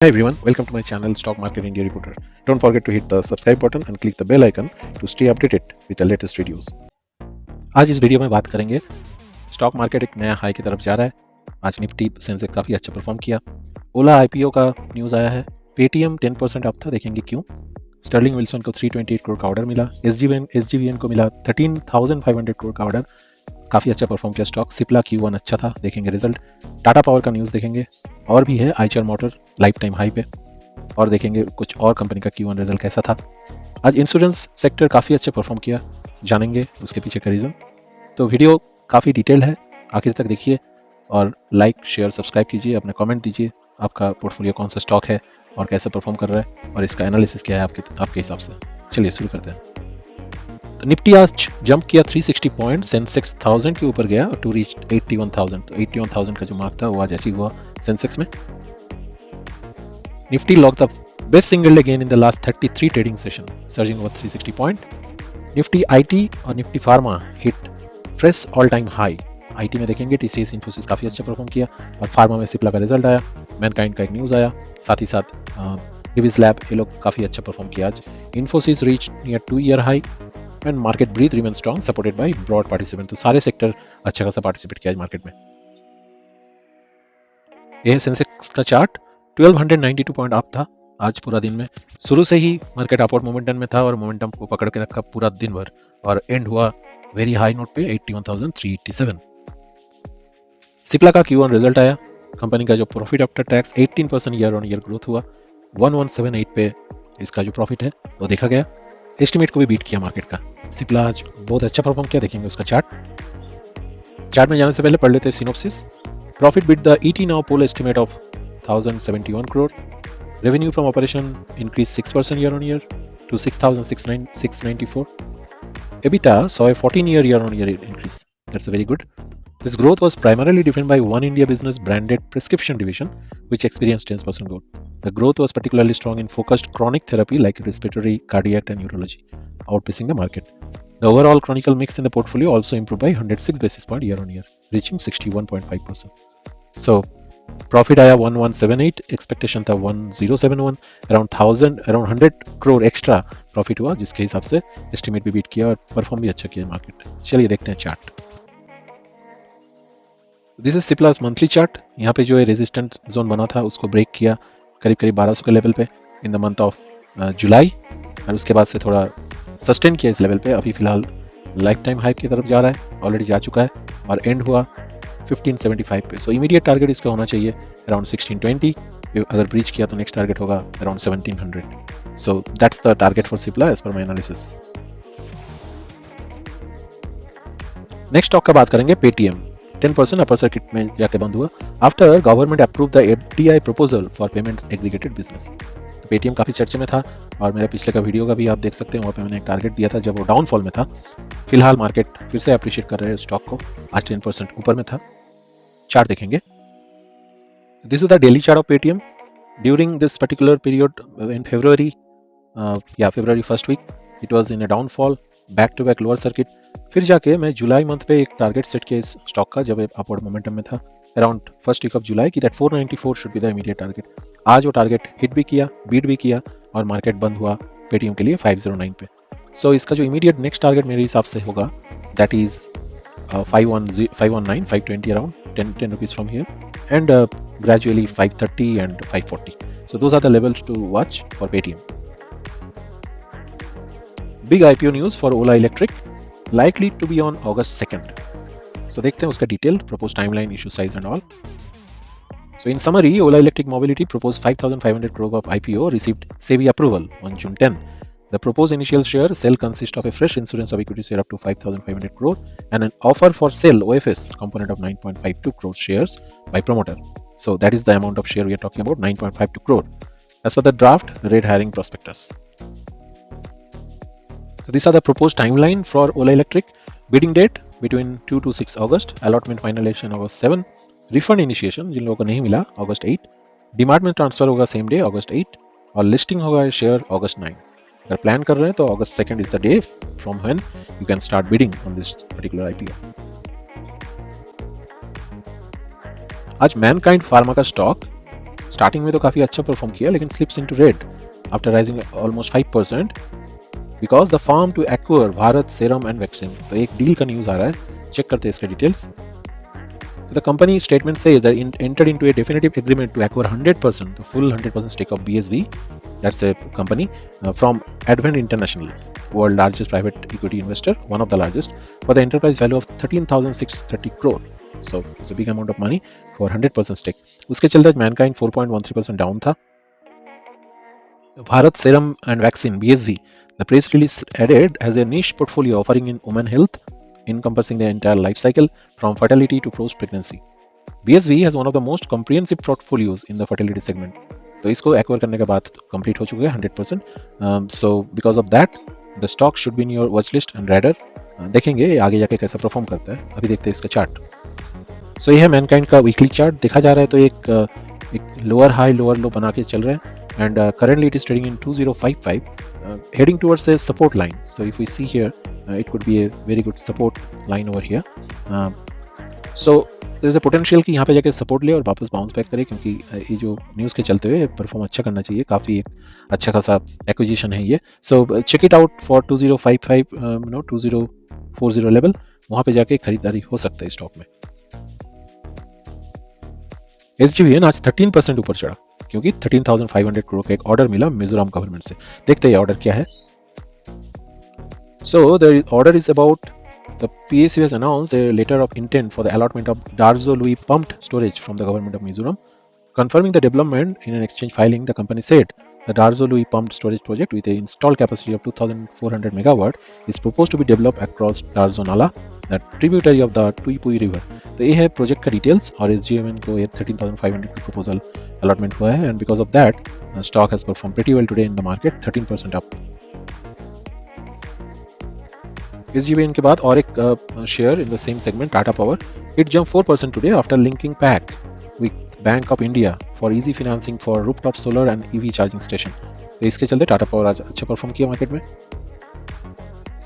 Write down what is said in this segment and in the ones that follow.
Hi everyone, welcome to my channel Stock Market India Reporter. Don't forget to hit the subscribe button and click the bell icon to stay updated with the latest videos. आज इस video में बात करेंगे stock market एक नया high की तरफ जा रहा है। आज निफ्टी सेंसेक्स काफ़ी अच्छा परफॉर्म किया। ओला आईपीओ का न्यूज़ आया है। पेटीएम 10% अप था, देखेंगे क्यों। स्टर्लिंग विल्सन को 328 करोड़ का ऑर्डर मिला। एसजीवीएन को मिला 13,500 करोड़ का ऑर्डर, काफ़ी अच्छा परफॉर्म किया स्टॉक। सिप्ला Q1 अच्छा था, देखेंगे रिजल्ट। टाटा पावर का न्यूज़ देखेंगे, और भी है Eicher motor life time high पे, और देखेंगे कुछ और कंपनी का Q1 रिजल्ट कैसा था। आज इंश्योरेंस सेक्टर काफ़ी अच्छा परफॉर्म किया, जानेंगे उसके पीछे का रीज़न। तो वीडियो काफ़ी डिटेल है, आखिर तक देखिए और लाइक शेयर सब्सक्राइब कीजिए, अपने कमेंट दीजिए आपका पोर्टफोलियो कौन सा स्टॉक है और कैसे परफॉर्म कर रहा है और इसका एनालिसिस क्या है आपके हिसाब से। चलिए शुरू करते हैं। तो निफ्टी आज जंप किया 360 पॉइंट, सेंसेक्स 1000 के ऊपर गया टू रीच 81,000। तो 81,000 का जो मार्क था वो आज अचीव हुआ सेंसेक्स में। Nifty lock the best single day gain in the last 33 trading session, surging over 360 point. Nifty IT और Nifty pharma hit fresh all time high. IT में देखेंगे टीसीएस इन्फोसिस काफ़ी अच्छा परफॉर्म किया, और फार्मा में सिप्ला का रिजल्ट आया, मैनकाइंड का एक न्यूज़ आया, साथ ही साथ डिविस लैब, ये लोग काफ़ी अच्छा परफॉर्म किया आज। Infosys reach near 2 year high and market breath remain strong supported by broad participant. तो सारे सेक्टर अच्छा खासा पार्टिसिपेट किया आज मार्केट में। यह है सेंसेक्स का चार्ट, 1292 पॉइंट अप था आज पूरा दिन में। शुरू से ही मार्केट अपवर्ड मोमेंटम में था और मोमेंटम को पकड़ के रखा पूरा दिन भर, और एंड हुआ वेरी हाई नोट पे 81,387। सिप्ला का Q1 रिजल्ट आया, कंपनी का जो profit after tax 18% year on year growth हुआ, 1178 पे इसका जो प्रॉफिट है वो देखा गया। एस्टिमेट को भी बीट किया मार्केट का। सिप्ला आज बहुत अच्छा परफॉर्म किया, देखेंगे उसका चार्ट में जाने से पहले पढ़ लेते हैं synopsis. Profit beat the ET now poll estimate of 1071 crore. Revenue from operation increase 6% year on year to 6,694. EBITDA saw a 14 year on year increase. That's very good. This growth was primarily driven by One India Business branded prescription division, which experienced 10% growth. The growth was particularly strong in focused chronic therapy like respiratory, cardiac, and neurology, outpacing the market. The overall chronic mix in the portfolio also improved by 106 basis points year on year, reaching 61.5%. So, profit आया 1178, expectation था 1071, around 100 crore extra profit हुआ, जिसके हिसाब से estimate भी beat किया और perform भी अच्छा किया मार्केट। चलिए देखते हैं chart. This is Cipla's monthly chart. यहाँ पे जो है रेजिस्टेंट जोन बना था उसको ब्रेक किया करीब 1200 के लेवल पे in the month of July, और उसके बाद से थोड़ा सस्टेन किया इस लेवल पे। अभी फिलहाल लाइफ टाइम हाई की तरफ जा रहा है, ऑलरेडी जा चुका है, और एंड हुआ 1575 पे। सो इमीडिएट टारगेट इसका होना चाहिए अराउंड 1620। अगर ब्रीच किया तो नेक्स्ट टारगेट होगा around 1700। So that's the target for Cipla as per my analysis. Next stock का बात करेंगे पेटीएम। 10% अपर सर्किट में जाके बंद हुआ after government approve the FDI proposal for payments aggregated business. तो पेटीएम काफी चर्चे में था, और मेरे पिछले का वीडियो का भी आप देख सकते हैं, वहाँ पे मैंने एक टारगेट दिया था जब वो डाउनफॉल में था। फिलहाल मार्केट फिर से अप्रिशिएट कर रहे हैं स्टॉक को, आज 10% ऊपर में था। चार्ट देखेंगे। This is the daily chart of Paytm during this particular period in February first week it was in a downfall, back to back lower circuit. फिर जाके मैं जुलाई मंथ पे एक टारगेट सेट किया इस स्टॉक का जब अपवर्ड मोमेंटम में था around first week of July की, that 494 should be the immediate target. आज वो टारगेट हिट भी किया, बीट भी किया, और मार्केट बंद हुआ पेटीएम के लिए 509 पे। सो इसका जो इमीडिएट नेक्स्ट टारगेट मेरे हिसाब से होगा that is 519, 520 around 10 rupees from here, and gradually 530 and 540. So those are the levels to watch for Paytm. Big IPO news for Ola Electric, likely to be on August 2nd. So देखते हैं उसका detail, proposed timeline, issue size and all. So in summary, Ola Electric Mobility proposed 5,500 crore of IPO received SEBI approval on June 10. The proposed initial share sale consists of a fresh insurance of equity share up to 5,500 crore and an offer for sale OFS component of 9.52 crore shares by promoter. So that is the amount of share we are talking about, 9.52 crore. As for the draft red herring prospectus. So these are the proposed timeline for Ola Electric. Bidding date between 2 to 6 August. Allotment finalization August 7. Refund initiation जिन लोगों को नहीं मिला August 8. DMart में transfer होगा same day August 8, और listing होगा share August 9. अगर plan कर रहे हैं तो August 2nd is the day from when you can start bidding on this particular IPO. आज मैनकाइंड फार्मा का स्टॉक स्टार्टिंग में तो काफ़ी अच्छा परफॉर्म किया लेकिन slips into red after rising almost 5% because the firm to acquire Bharat serum and vaccine. तो एक डील का न्यूज़ आ रहा है, चेक करते हैं इसके details. So the company statement says that it entered into a definitive agreement to acquire 100%, the full 100% stake of BSV, that's a company, from Advent International, world largest private equity investor, one of the largest, for the enterprise value of 13,630 crore. So it's a big amount of money for 100% stake. उसके चलते Mankind 4.13% down था. Bharat Serum and Vaccine (BSV), the press release added, has a niche portfolio offering in women health, encompassing the entire life cycle from fertility to post-pregnancy. BSV has one of the most comprehensive portfolios in the fertility segment. तो इसको acquire करने के बाद complete हो चुके हैं 100%. So because of that the stock should be in your watch list and raider. देखेंगे आगे जाके कैसा परफॉर्म करता है. अभी देखते हैं इसका चार्ट. सो ये है मैनकाइंड का वीकली चार्ट. देखा जा रहा है तो एक लोअर हाई लोअर लो बना के चल रहे हैं. And currently it is trading in 2055, heading towards a support line. So if we see here, it could be a very good support line over here. So there is a potential कि यहाँ पे जाके support ले और वापस bounce back करे, क्योंकि ये जो न्यूज़ के चलते हुए परफॉर्म अच्छा करना चाहिए. काफ़ी एक अच्छा खासा एक्विजिशन है ये. So check it out for 2055 2040 level. वहाँ पे जाके खरीदारी हो सकता है स्टॉक में. SGVN आज 13% ऊपर चढ़ा क्योंकि 13,500 करोड़ का एक ऑर्डर मिला मिजोरम गवर्नमेंट से. देखते हैं ऑर्डर क्या है. So the order is about the PSU has announced a letter of intent for the allotment of Darzo Lui pumped storage from the government of Mizoram. Confirming the development in an exchange filing, the company said the Darzo Lui pumped storage project with an installed capacity of 2,400 megawatt is proposed to be developed across Darzo Nala, the tributary of the Tuipui river. तो ये है project का details और SGMN को 13,500 की proposal allotment हुआ है. And because of that stock has perform pretty well today in the market, 13% up. SGVN के बाद और एक share in the same segment, Tata power. It jump 4% today after linking pack with bank of India for easy financing for rooftop solar and EV charging station. तो इसके चलते Tata power आज अच्छा perform किया मार्केट में.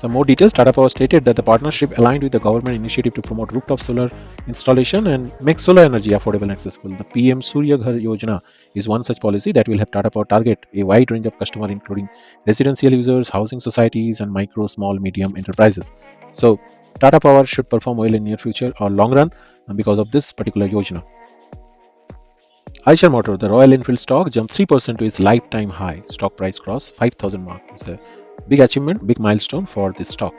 Some more details. Tata Power stated that the partnership aligned with the government initiative to promote rooftop solar installation and make solar energy affordable and accessible. The PM Surya Ghar Yojana is one such policy that will help Tata Power target a wide range of customers, including residential users, housing societies, and micro, small, medium enterprises. So, Tata Power should perform well in near future or long run because of this particular Yojana. Eicher Motor, the Royal Enfield stock, jumped 3% to its lifetime high. Stock price crossed 5,000 mark. It's a big achievement, big milestone for this stock.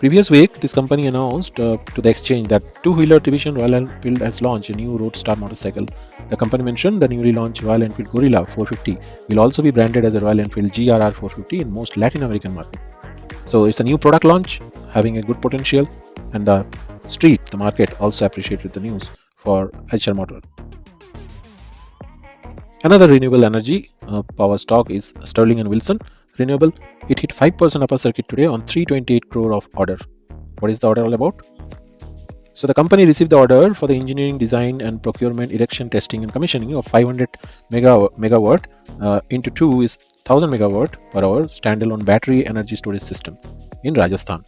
Previous week, this company announced to the exchange that two-wheeler division Royal Enfield has launched a new Roadstar motorcycle. The company mentioned the newly launched Royal Enfield Gorilla 450 will also be branded as a Royal Enfield GRR 450 in most Latin American market. So it's a new product launch having a good potential, and the street, the market also appreciated the news for Eicher Motor. Another renewable energy power stock is Sterling and Wilson Renewable. It hit 5% upper circuit today on 328 crore of order. What is the order all about? So the company received the order for the engineering, design and procurement, erection, testing and commissioning of 500 megawatt into 2 is 1000 megawatt per hour standalone battery energy storage system in Rajasthan.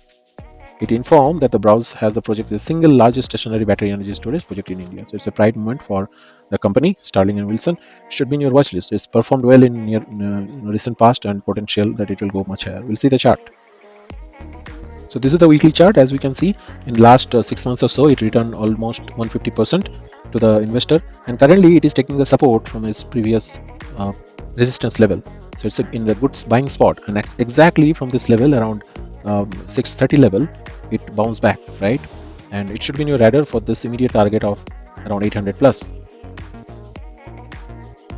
It informed that the Browse has the project the single largest stationary battery energy storage project in India. So it's a pride moment for the company, Sterling and Wilson. It should be in your watch list. It's performed well in recent past and potential that it will go much higher. We'll see the chart. So this is the weekly chart. As we can see, in last 6 months or so, it returned almost 150% to the investor, and currently it is taking the support from its previous resistance level. So it's in the good buying spot, and exactly from this level around 630 level it bounced back, right? And it should be in your radar for this immediate target of around 800 plus.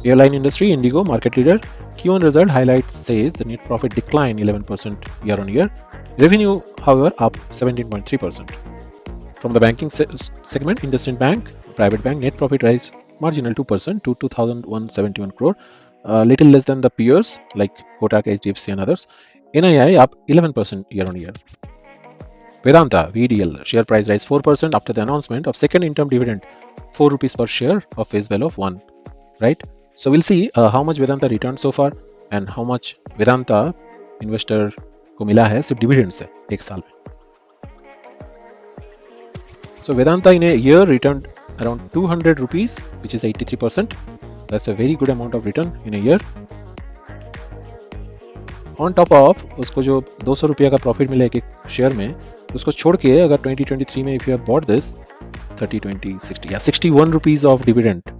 Airline industry, Indigo, market leader. Q1 result highlights says the net profit declined 11% year on year. Revenue, however, up 17.3%. From the banking segment, IndusInd Bank, private bank, net profit rise marginal 2% to 2,171 crore, little less than the peers like Kotak, HDFC and others. NII up 11% year on year. Vedanta, VDL, share price rise 4% after the announcement of second interim dividend, 4 rupees per share of face value of 1, right? So we'll see how much Vedanta returned so far and how much Vedanta investor को मिला है सिर्फ dividend से एक साल में. So Vedanta in a year returned around 200 rupees, which is 83%. That's a very good amount of return in a year. On top of उसको जो 200 रुपया का प्रॉफिट मिला एक शेयर में, उसको छोड़ के अगर 2023 में if you have bought this 30, 20, 60, yeah, 61 rupees of dividend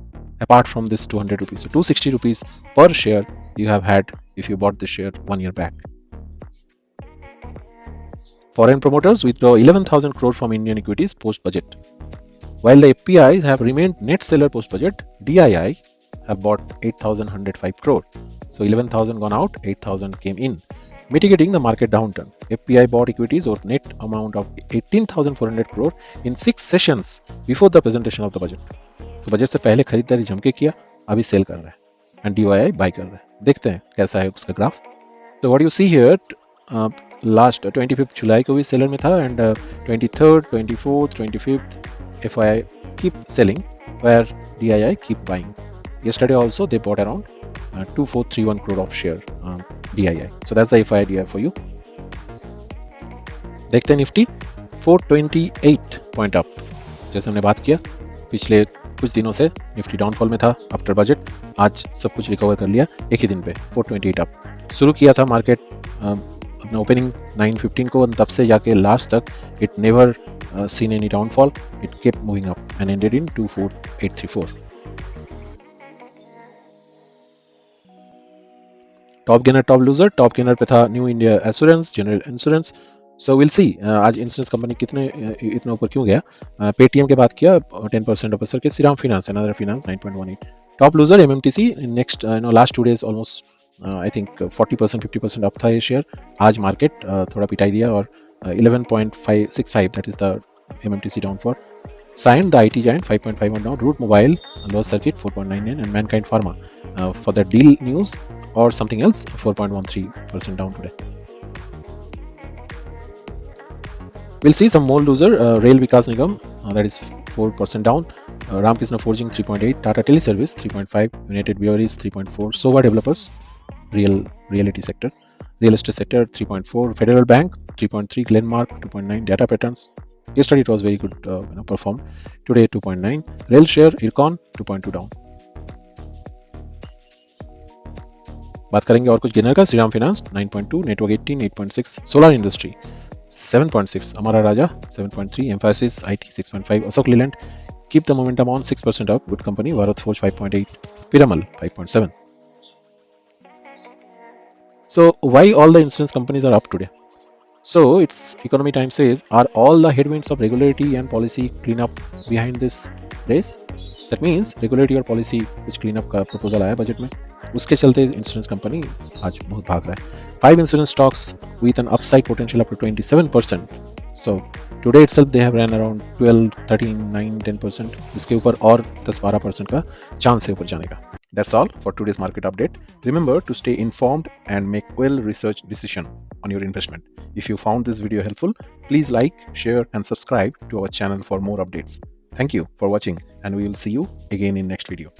apart from this 200 rupees. So 260 rupees per share you have had if you bought this share 1 year back. Foreign promoters withdraw 11,000 crore from Indian equities post-budget. While the FPIs have remained net seller post-budget, DII have bought 8,105 crore. So 11,000 gone out, 8,000 came in, mitigating the market downturn. FPI bought equities or net amount of 18,400 crore in 6 sessions before the presentation of the budget. So budget से पहले खरीदारी जम के किया, अभी cell कर रहा है, and DII buy कर रहा है. देखते हैं कैसा है उसका graph. So what you see here, last 25th जुलाई को भी सेलर में था, and 23rd, 24th, 25th FII keep selling, where DII keep buying. Yesterday also they bought around 2431 crore of share DII. So that's the FII for you. देखते हैं Nifty 428 point up. जैसे हमने बात किया पिछले कुछ दिनों से निफ्टी डाउनफॉल में था आफ्टर बजट, आज सब कुछ रिकवर कर लिया एक ही दिन पे 428 अप. शुरू किया था मार्केट अपना ओपनिंग 915 को, तब से जाके लास्ट तक it never seen any downfall. It kept moving up and ended in 24834. Top gainer, top loser. Top gainer पे था new India assurance, general insurance. So will see आज इंश्योरेंस कंपनी कितने इतना ऊपर क्यों गया. पेटीएम के बात किया 10% ऑफ असर के, Shriram finance, another finance 9.18. Top loser MMTC. Next last 2 days almost I think 40% 50% up था ये शेयर. आज मार्केट थोड़ा पिटाई दिया और 11.565, that is the MMTC down for. Signed, the IT giant 5.51 down. Root Mobile, Lower Circuit 4.99, and Mankind Pharma for the deal news or something else 4.13% down today. We'll see some more loser. Rail Vikas Nigam, that is 4% down. Ramkrishna Forging 3.8, Tata Teleservice 3.5, United Breweries 3.4, Sova Developers, realty sector, real estate sector 3.4, Federal Bank 3.3, Glenmark 2.9, Data Patterns. Yesterday it was very good performed. Today 2.9. Rail share Ircon 2.2 down. बात करेंगे और कुछ gainer का. Shriram finance 9.2, network 18, 8.6, solar industry 7.6, Amara Raja 7.3, Mphasis IT 6.5, Ashok Leyland keep the momentum on 6% up, good company, Bharat Forge 5.8, Piramal 5.7. So why all the insurance companies are up today? So it's Economy Times says, are all the headwinds of regulatory and policy cleanup behind this race? That means regulatory और policy कुछ cleanup का proposal आया budget में, उसके चलते insurance company आज बहुत भाग रहा है. 5 insurance stocks with an upside potential up to 27%. So today itself they have ran around 12, 13, 9, 10%. इसके ऊपर और 10-12% का चांस है ऊपर जाने का. That's all for today's market update. Remember to stay informed and make well-researched decision on your investment. If you found this video helpful, please like, share and subscribe to our channel for more updates. Thank you for watching and we will see you again in next video.